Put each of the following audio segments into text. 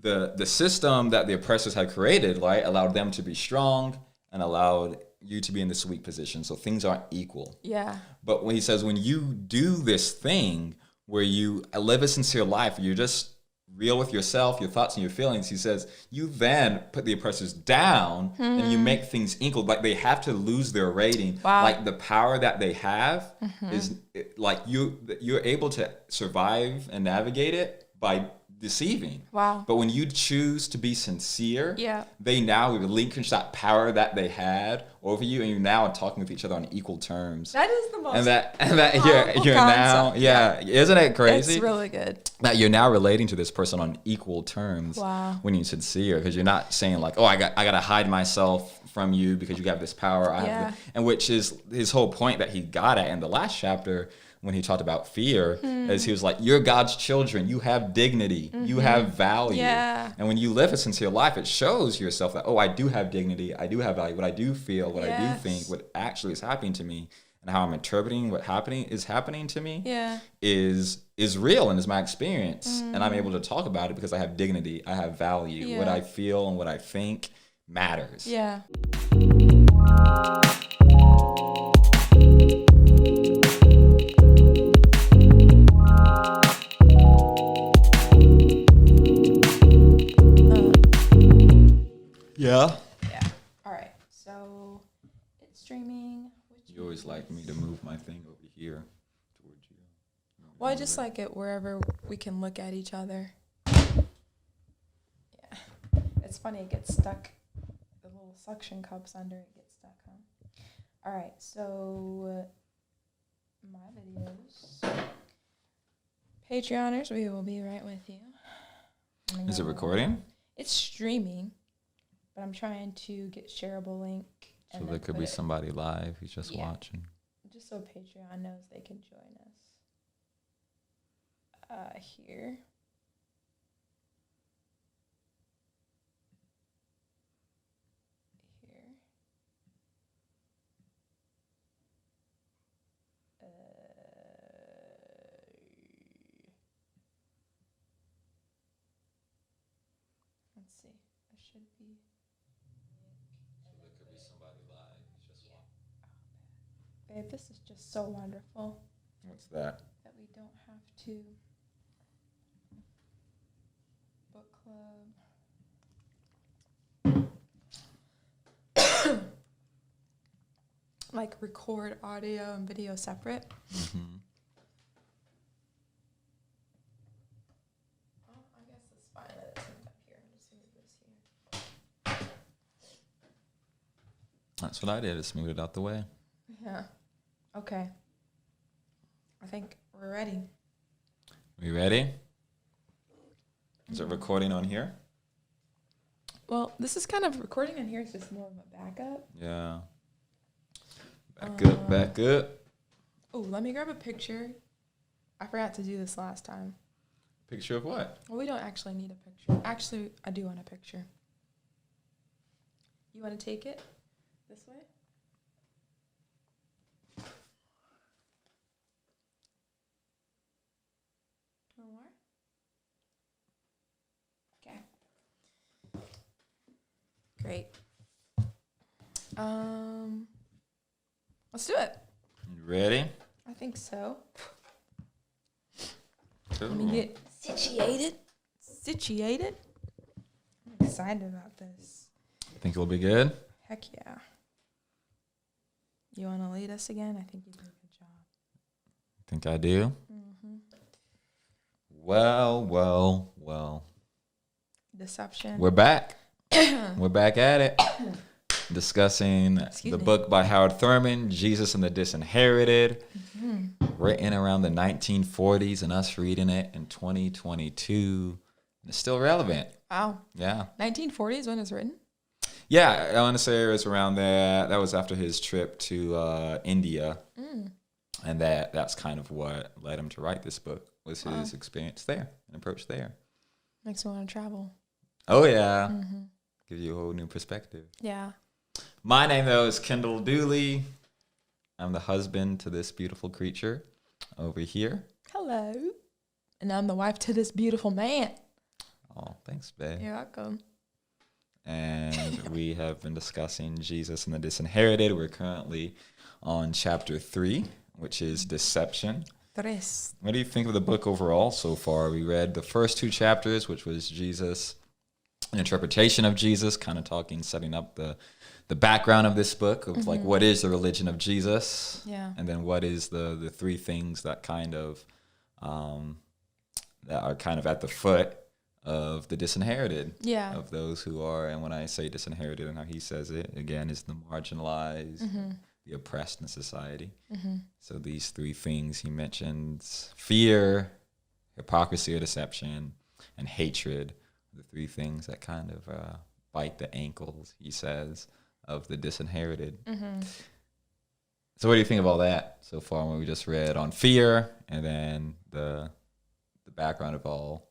the system that the oppressors had created, right, allowed them to be strong and allowed you to be in this weak position. So things aren't equal. Yeah. But when he says, when you do this thing where you live a sincere life, you're just real with yourself, your thoughts and your feelings, he says, you then put the oppressors down and you make things equal. Like they have to lose their rating. Wow. Like the power that they have is like you're able to survive and navigate it by deceiving. Wow. But when you choose to be sincere, Yeah. they now relinquish that power that they had over you, and you're now talking with each other on equal terms. That is the most And that powerful you're now, concept. isn't it crazy? It's really good. That you're now relating to this person on equal terms. Wow. When you're sincere, because you're not saying like, oh, I got to hide myself from you because you have this power. And which is his whole point that he got at in the last chapter when he talked about fear, is he was like, you're God's children. You have dignity. You have value. Yeah. And when you live a sincere life, it shows yourself that, oh, I do have dignity. I do have value. What I do feel, what I do think, what actually is happening to me, and how I'm interpreting what is happening to me is real and is my experience. And I'm able to talk about it because I have dignity. I have value. Yeah. What I feel and what I think matters. Yeah. Yeah. Yeah. All right. So it's streaming. You always like me to move my thing over here towards you. Well, I just like it wherever we can look at each other. Yeah. It's funny, it gets stuck. The little suction cups under it get stuck, huh? All right. So my videos. Patreoners, we will be right with you. Is it recording? It's streaming, but I'm trying to get shareable link. So there could be somebody live who's just watching. Just so Patreon knows they can join us. Here. Here. Let's see. It should be. So there could be somebody live who's just watching. Babe, this is just so wonderful. What's that? That we don't have to. Book club. Like record audio and video separate. Mm-hmm. Oh, I guess it's fine that it's up here. I'm just gonna move this here. That's what I did. Just move it out the way. Yeah. Okay. I think we're ready. We ready? Is it recording on here? Well, this is kind of recording in here. It's just more of a backup. Yeah. Back up. Oh, let me grab a picture. I forgot to do this last time. Picture of what? Well, we don't actually need a picture. Actually, I do want a picture. You want to take it this way? One more? Okay. Great. Let's do it. You ready? I think so. Cool. Let me get situated. I'm excited about this. Think it'll be good? Heck yeah. You want to lead us again? I think you did a good job. Think I do? Mm-hmm. Well. Deception. We're back. We're back at it. Discussing the book by Howard Thurman, Jesus and the Disinherited, written around the 1940s, and us reading it in 2022. It's still relevant. Wow. Yeah. 1940s when it was written? Yeah, I want to say it was around there. That was after his trip to India. And that's kind of what led him to write this book, was his experience there and approach there. Makes me want to travel. Oh, yeah. Gives you a whole new perspective. Yeah. My name, though, is Kendall Dooley. I'm the husband to this beautiful creature over here. Hello. And I'm the wife to this beautiful man. Oh, thanks, babe. You're welcome. And we have been discussing Jesus and the Disinherited. We're currently on chapter 3, which is Deception. Tres. What do you think of the book overall so far? We read the first 2 chapters, which was Jesus, an interpretation of Jesus, kind of setting up the background of this book of like, what is the religion of Jesus? Yeah. And then what is the 3 things that kind of, that are kind of at the foot of the disinherited, of those who are, and when I say disinherited and how he says it, again, is the marginalized, the oppressed in society. So these 3 things he mentions: fear, hypocrisy or deception, and hatred, the 3 things that kind of bite the ankles, he says, of the disinherited. So what do you think of all that so far when we just read on fear and then the background of all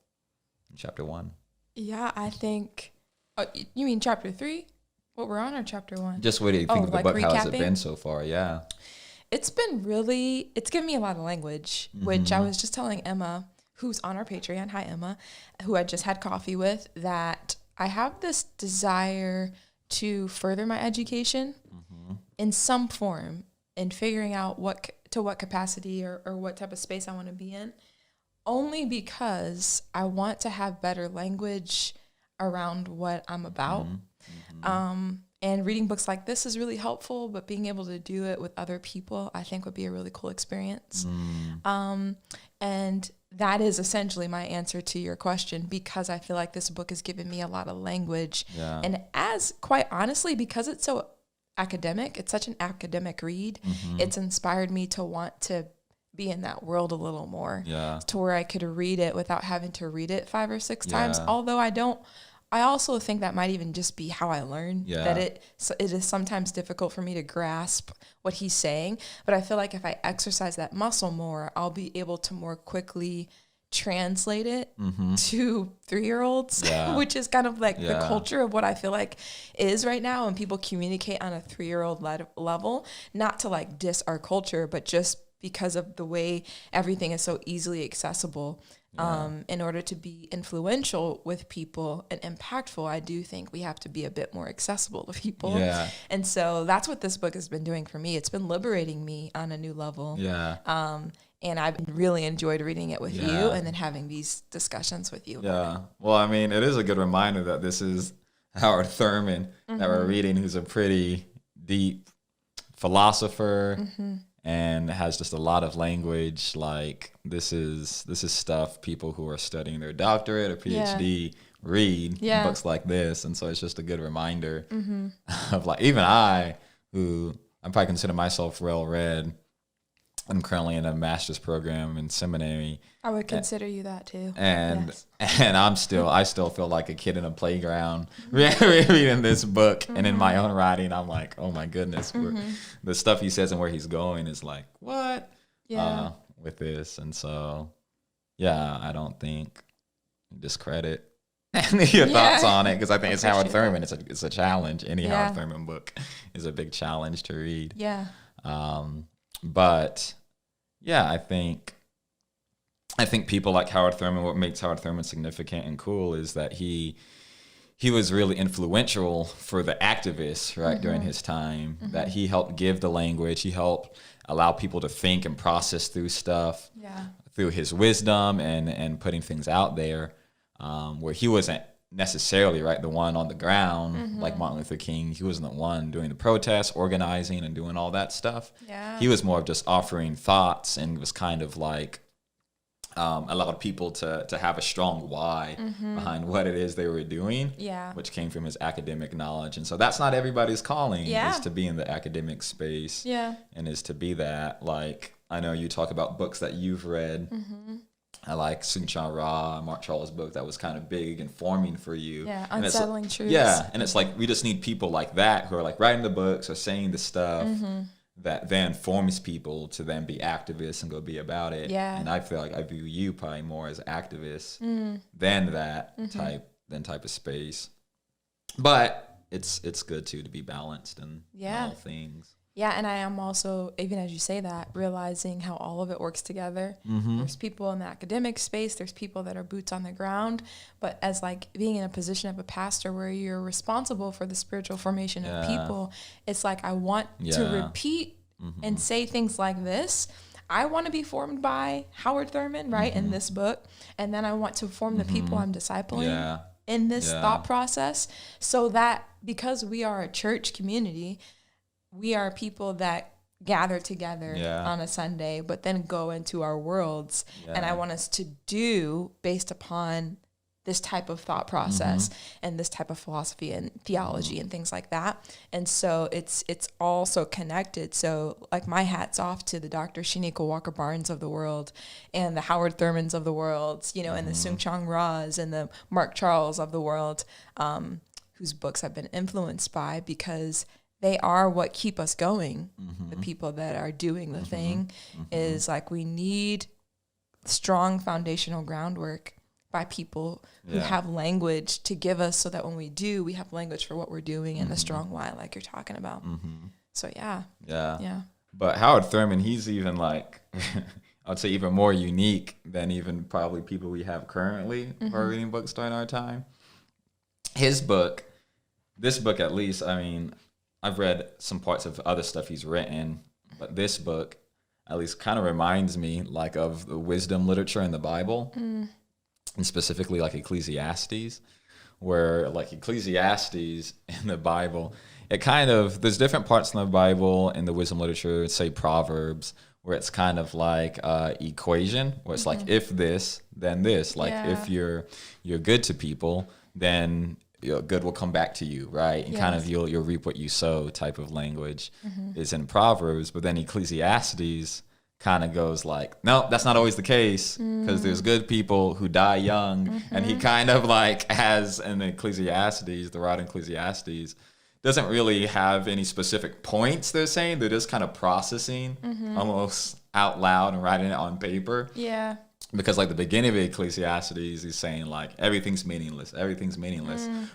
in chapter 1? Yeah, I think, you mean chapter 3? What we're on, or chapter 1? Just what do you think of the book? Recapping? How has it been so far? Yeah. It's been it's given me a lot of language, which I was just telling Emma, who's on our Patreon, hi Emma, who I just had coffee with, that I have this desire to further my education in some form, in figuring out what capacity or what type of space I want to be in, only because I want to have better language around what I'm about. And reading books like this is really helpful, but being able to do it with other people, I think would be a really cool experience. And that is essentially my answer to your question, because I feel like this book has given me a lot of language. Yeah. And as, quite honestly, because it's so academic, it's such an academic read, it's inspired me to want to be in that world a little more, to where I could read it without having to read it 5 or 6 times. Although I also think that might even just be how I learn, that it is sometimes difficult for me to grasp what he's saying. But I feel like if I exercise that muscle more, I'll be able to more quickly translate it to 3-year-olds, which is kind of like the culture of what I feel like is right now. And people communicate on a 3-year-old level, not to like diss our culture, but just because of the way everything is so easily accessible. In order to be influential with people and impactful, I do think we have to be a bit more accessible to people. And so that's what this book has been doing for me. It's been liberating me on a new level. And I've really enjoyed reading it with you and then having these discussions with you. Well, I mean, it is a good reminder that this is Howard Thurman that we're reading, who's a pretty deep philosopher. And has just a lot of language. Like this is stuff people who are studying their doctorate or PhD read, books like this. And so it's just a good reminder of like, even I, who I probably consider myself well read, I'm currently in a master's program in seminary. I would consider you that too. And I still feel like a kid in a playground reading this book. And in my own writing, I'm like, oh my goodness, the stuff he says and where he's going is like, what? With this. And so, I don't think discredit your thoughts on it, because I think it's Howard Thurman. It's a challenge. Any Howard Thurman book is a big challenge to read. But I think people like Howard Thurman, what makes Howard Thurman significant and cool is that he was really influential for the activists, right, during his time, that he helped give the language. He helped allow people to think and process through stuff through his wisdom and putting things out there, where he wasn't necessarily the one on the ground like Martin Luther King. He wasn't the one doing the protests, organizing and doing all that stuff. He was more of just offering thoughts, and was kind of like allowed people to have a strong why behind what it is they were doing, which came from his academic knowledge. And so that's not everybody's calling, is to be in the academic space, and is to be that. Like, I know you talk about books that you've read. I like Soong-Chan Rah, Mark Charles' book that was kind of big and forming for you. Unsettling Truths. And it's like we just need people like that who are like writing the books or saying the stuff that then forms people to then be activists and go be about it. And I feel like I view you probably more as activists than that type of space. But it's good too to be balanced in all things. Yeah, and I am also, even as you say that, realizing how all of it works together. Mm-hmm. There's people in the academic space, there's people that are boots on the ground, but as like being in a position of a pastor where you're responsible for the spiritual formation of people, it's like I want to repeat and say things like this. I want to be formed by Howard Thurman, right, in this book, and then I want to form the people I'm discipling in this thought process, so that because we are a church community, we are people that gather together on a Sunday, but then go into our worlds. And I want us to do based upon this type of thought process and this type of philosophy and theology and things like that. And so it's all so connected. So like my hat's off to the Dr. Shanika Walker Barnes of the world and the Howard Thurmans of the world, you know, and the Sung Chong Ras and the Mark Charles of the world, whose books I've been influenced by, because they are what keep us going. The people that are doing the thing is like, we need strong foundational groundwork by people who have language to give us, so that when we do, we have language for what we're doing and the strong why, like you're talking about. So yeah. But Howard Thurman, he's even like, I'd say even more unique than even probably people we have currently who are reading books during our time. His book, this book at least, I mean, I've read some parts of other stuff he's written, but this book at least kind of reminds me like of the wisdom literature in the Bible, and specifically like Ecclesiastes, where like Ecclesiastes in the Bible, it kind of, there's different parts in the Bible in the wisdom literature, say Proverbs, where it's kind of like equation, where it's like, if this, then this, like if you're good to people, then good will come back to you, right? And kind of you'll reap what you sow type of language is in Proverbs. But then Ecclesiastes kind of goes like, no, that's not always the case, because there's good people who die young. And he kind of like has in Ecclesiastes, the writer in Ecclesiastes doesn't really have any specific points they're saying. They're just kind of processing almost out loud and writing it on paper. Yeah. Because like the beginning of Ecclesiastes, he's saying like everything's meaningless,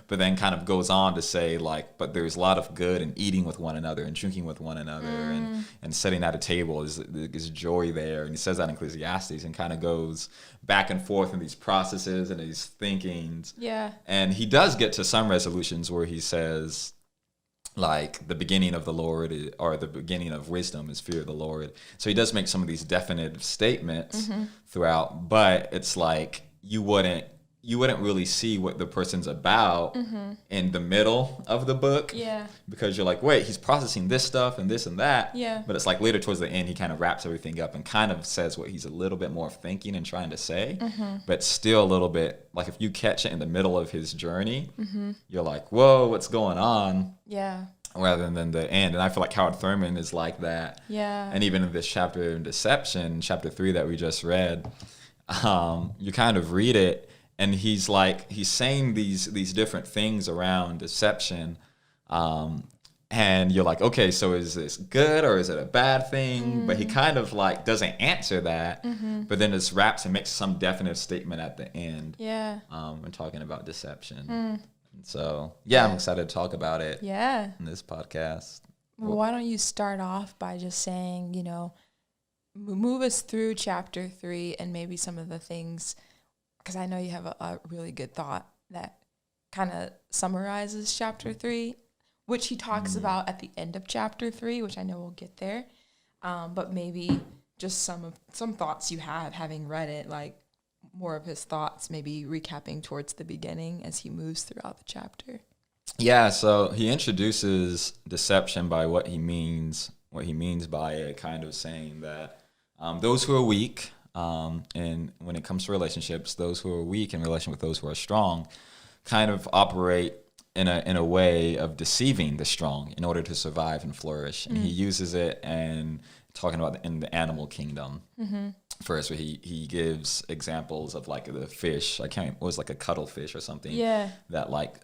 but then kind of goes on to say like, but there's a lot of good in eating with one another and drinking with one another and sitting at a table is joy there. And he says that in Ecclesiastes and kind of goes back and forth in these processes and these thinkings. Yeah. And he does get to some resolutions where he says, like the beginning of the Lord or the beginning of wisdom is fear of the Lord. So he does make some of these definitive statements throughout, but it's like you wouldn't really see what the person's about in the middle of the book. Yeah. Because you're like, wait, he's processing this stuff and this and that. Yeah. But it's like later towards the end, he kind of wraps everything up and kind of says what he's a little bit more thinking and trying to say, but still a little bit like if you catch it in the middle of his journey, you're like, whoa, what's going on? Yeah. Rather than the end. And I feel like Howard Thurman is like that. Yeah. And even in this chapter in Deception, chapter 3 that we just read, you kind of read it and he's saying these different things around deception. And you're like, okay, so is this good or is it a bad thing? But he kind of like doesn't answer that, but then just wraps and makes some definite statement at the end. Yeah. When talking about deception. So, I'm excited to talk about it in this podcast. Well, why don't you start off by just saying, you know, move us through chapter 3 and maybe some of the things, because I know you have a really good thought that kind of summarizes chapter 3, which he talks about at the end of chapter 3, which I know we'll get there. But maybe just some thoughts you have having read it, like, more of his thoughts, maybe recapping towards the beginning as he moves throughout the chapter. Yeah, so he introduces deception by what he means by it, kind of saying that those who are weak, and when it comes to relationships, those who are weak in relation with those who are strong, kind of operate in a way of deceiving the strong in order to survive and flourish. And he uses it and talking about in the animal kingdom. First, where he gives examples of like the fish. It was like a cuttlefish or something. Yeah. That like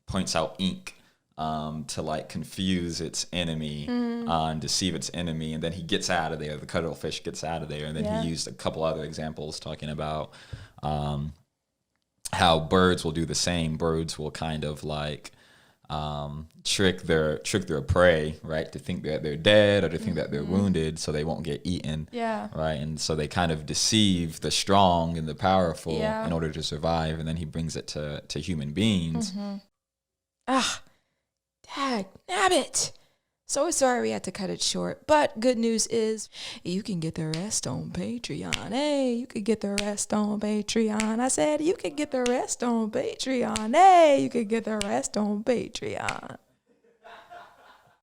points out ink to like confuse its enemy and deceive its enemy, and then he gets out of there. The cuttlefish gets out of there, and then he used a couple other examples talking about how birds will do the same. Birds will kind of like trick their prey, right, to think that they're dead or to think that they're wounded, so they won't get eaten. Yeah. Right, and so they kind of deceive the strong and the powerful in order to survive, and then he brings it to human beings. Dad, nabbit. So sorry we had to cut it short, but good news is you can get the rest on Patreon. Hey, you can get the rest on Patreon. I said you can get the rest on Patreon. Hey, you can get the rest on Patreon.